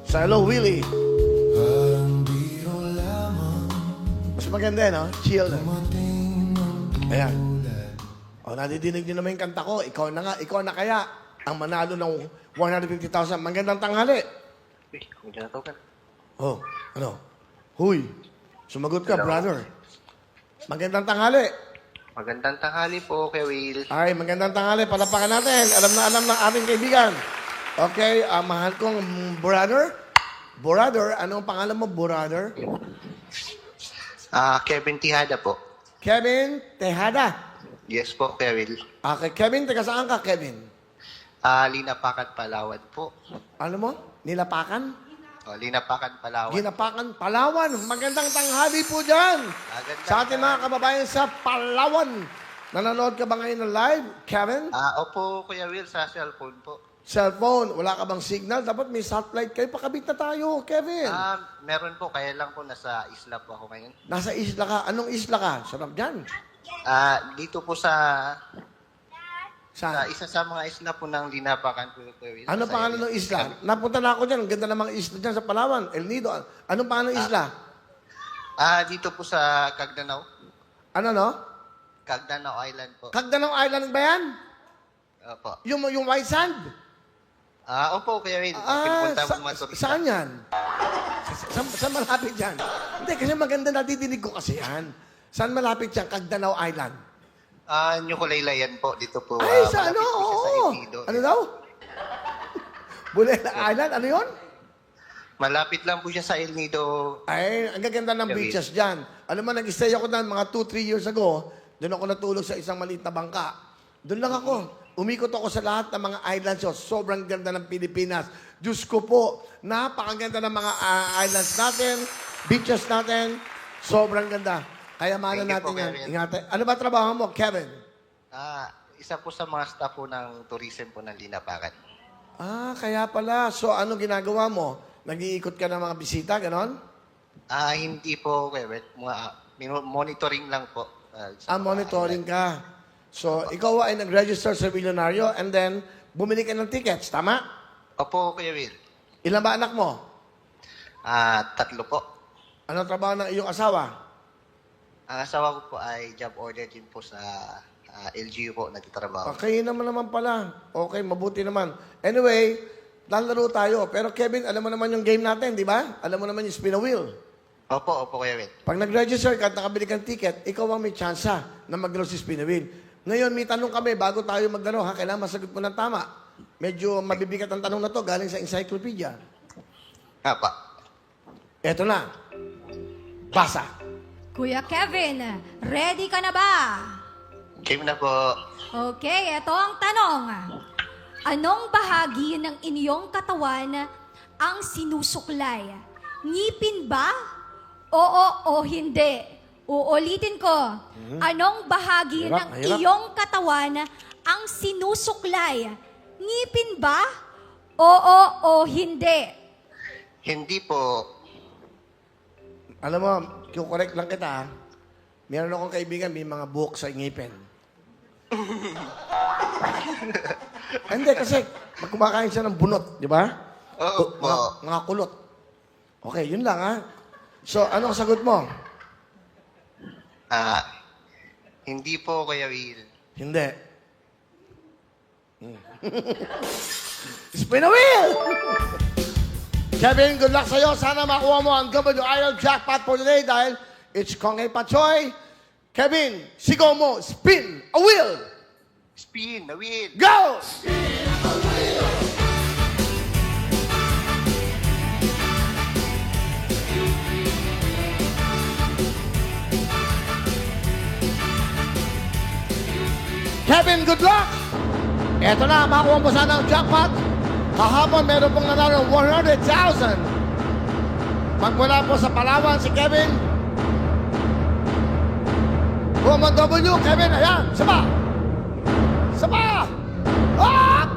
Sa Hello, Willie. Mas maganda, no? Chill. Ayan. O, nadidinig niyo naman yung kanta ko. Ikaw na nga. Ikaw na kaya ang manalo ng 150,000. Magandang tanghali. Uy, medyo na to ka. Oh, ano? Huy. Sumagot ka, Hello. brother. Magandang tanghali. Magandang tanghali po, Kuya Will. Ay, magandang tanghali. Palapakan natin. Alam ng ating kaibigan. Okay, mahal kong brother. Brother, anong pangalan mo, brother? Kevin Tihada po. Kevin Tejada. Yes po, Kuya Will. Okay, Kevin, taga saan ka, Kevin? Linapakan, Palawan po. Ano mo? Nilapakan? Linapakan, Palawan. Ginapakan, Palawan. Magandang tanghali po dyan. Magandang Sa ating mga kababayan sa Palawan. Nanonood ka ba ngayon ng live, Kevin? Opo, Kuya Will, sa cellphone po. Cellphone, wala ka bang signal? Dapat may satellite kayo. Pakabit na tayo, Kevin. Meron po, kaya lang po nasa isla po ako ngayon. Nasa isla ka. Anong isla ka? Sarap dyan. Dito po sa Sa, isa sa mga isla po ng Linapakan po, Kuya Will. ano Sa pangalan ng isla? Napunta na ako dyan. Ang ganda ng mga isla dyan sa Palawan. El Nido. Anong pangalan ng isla? Dito po sa Cagdanao. Ano, no? Cagdanao Island po. Cagdanao Island ba yan? Opo. Yung white sand? Opo, Kuya Will. Pinupunta mo mga turista. Saan yan? Saan malapit yan? Hindi, kasi maganda natidinig ko kasi yan. Saan malapit yan? Cagdanao Island. New Kulaylayan po. Dito po. Ay, sa malapit ano? po siya sa Oo. El Nido. Ano daw? Bulela Island? Ano yon? Malapit lang po siya sa El Nido. Ay, ang gaganda ng Gabi. beaches dyan. Alam mo, nag-stay ako na mga 2-3 years ago. Doon ako natulog sa isang maliit na bangka. Doon lang ako. Umikot ako sa lahat ng mga islands. So, sobrang ganda ng Pilipinas. Diyos ko po, napakaganda ng mga islands natin, beaches natin. Sobrang ganda. Kaya mahal Thank you natin po, yan. Kevin. Ingatan. Ano ba trabaho mo, Kevin? Isa po sa mga staff po ng tourism po ng Linapakan. Kaya pala. So, ano ginagawa mo? Nag-iikot ka ng mga bisita, ganon? Hindi po, Kuya Will. Monitoring lang po. Sa mga Monitoring island. ka. So, ikaw ay nag-register sa Millionario and then bumili ka ng tickets, tama? Opo, Kuya Will. Ilan ba anak mo? 3 po. Ano trabaho ng iyong asawa? Ang asawa ko po ay job order din po sa LGU po nagtatrabaho. Okay naman pala. Okay, mabuti naman. Anyway, lalaro tayo. Pero Kevin, alam mo naman yung game natin, di ba? Alam mo naman yung spin a wheel. Opo, Kuya Will. Pag nag-register ka at nakabili kang ticket, ikaw ang may tsansa na maglaro si spin a wheel. Ngayon, may tanong kami bago tayo maglaro, ha? Kailangan masagot mo ng tama. Medyo mabibigat ang tanong na to galing sa encyclopedia. Pa. Eto na. Basa. Kuya Kevin, ready ka na ba? Game na po. Okay, eto ang tanong. Anong bahagi ng inyong katawan ang sinusuklay? Ngipin ba? Oo o hindi? Uulitin ko. Anong bahagi Hirap, ng hirap. iyong katawan ang sinusuklay? Ngipin ba? Oo o hindi? Hindi po. Alam mo, correct lang kita, ha? Meron akong kaibigan, may mga buhok sa ngipin. Hindi, kasi pag kumakain siya ng bunot, di ba? Oo po. Mga kulot. Okay, yun lang, ha? So, anong sagot mo? Hindi po, Kuya Will. Hindi. Spin a wheel! Kevin, good luck sa'yo. Sana makuha mo ang WIL jackpot for today dahil it's Kongay Pachoy. Kevin, sigaw mo, spin a wheel! Spin the wheel. Go! Kevin, good luck! Eto na, makuha mo sana ang jackpot. Kahapon, meron pong nanalo ng 100,000. Magmula po sa Palawan si Kevin. Roman W, Kevin, ayan, saba! Saba! Ah!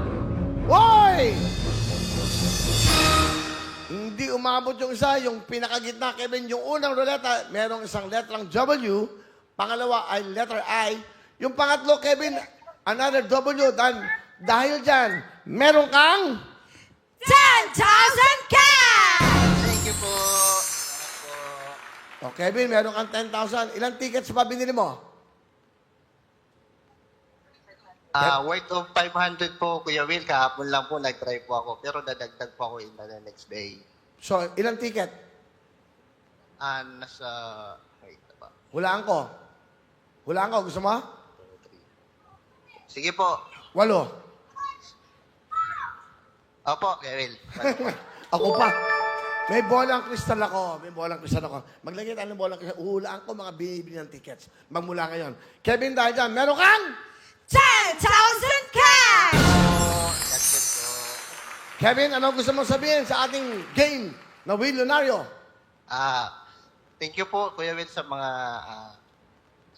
Hoy! Hindi umabot yung isa, yung pinakagitna, Kevin, yung unang ruleta, merong isang letrang W, pangalawa ay letter I, yung pangatlo, Kevin, another W, dahil dyan, meron kang 10,000 cash! Kevin, meron kang 10,000. Ilang tickets ba binili mo? Worth of 500 po, Kuya Will. Kahapon lang po nag-try po ako. Pero dadagdag po ako in the next day. So, ilang ticket? Nasa... Wait na ba? Hulaan ko. Hulaan ko. Gusto mo? 3. Sige po. 8. Opo, Kuya Will. Ako pa. May bolang kristal ako. Maglagay tayo ng bolang kristal. Uhulaan ko mga binibili ng tickets. Magmula ngayon. Kevin, dahil dyan, meron kang 10,000 cash! That's it po. Kevin, ano gusto mong sabihin sa ating game na Willionario? Thank you po, Kuya Will, sa mga...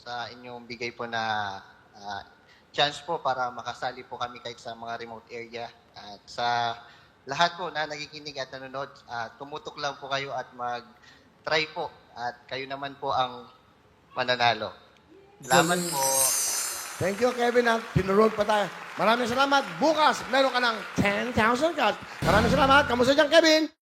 sa inyong bigay po na chance po para makasali po kami kahit sa mga remote area. At sa lahat po na nakikinig at nanonood, tumutok lang po kayo at mag-try po. At kayo naman po ang mananalo. Salamat Galing. po. Thank you, Kevin. Pinurod pa tayo. Maraming salamat. Bukas, meron ka ng 10,000 cash. Maraming salamat. Kamusta dyan, Kevin?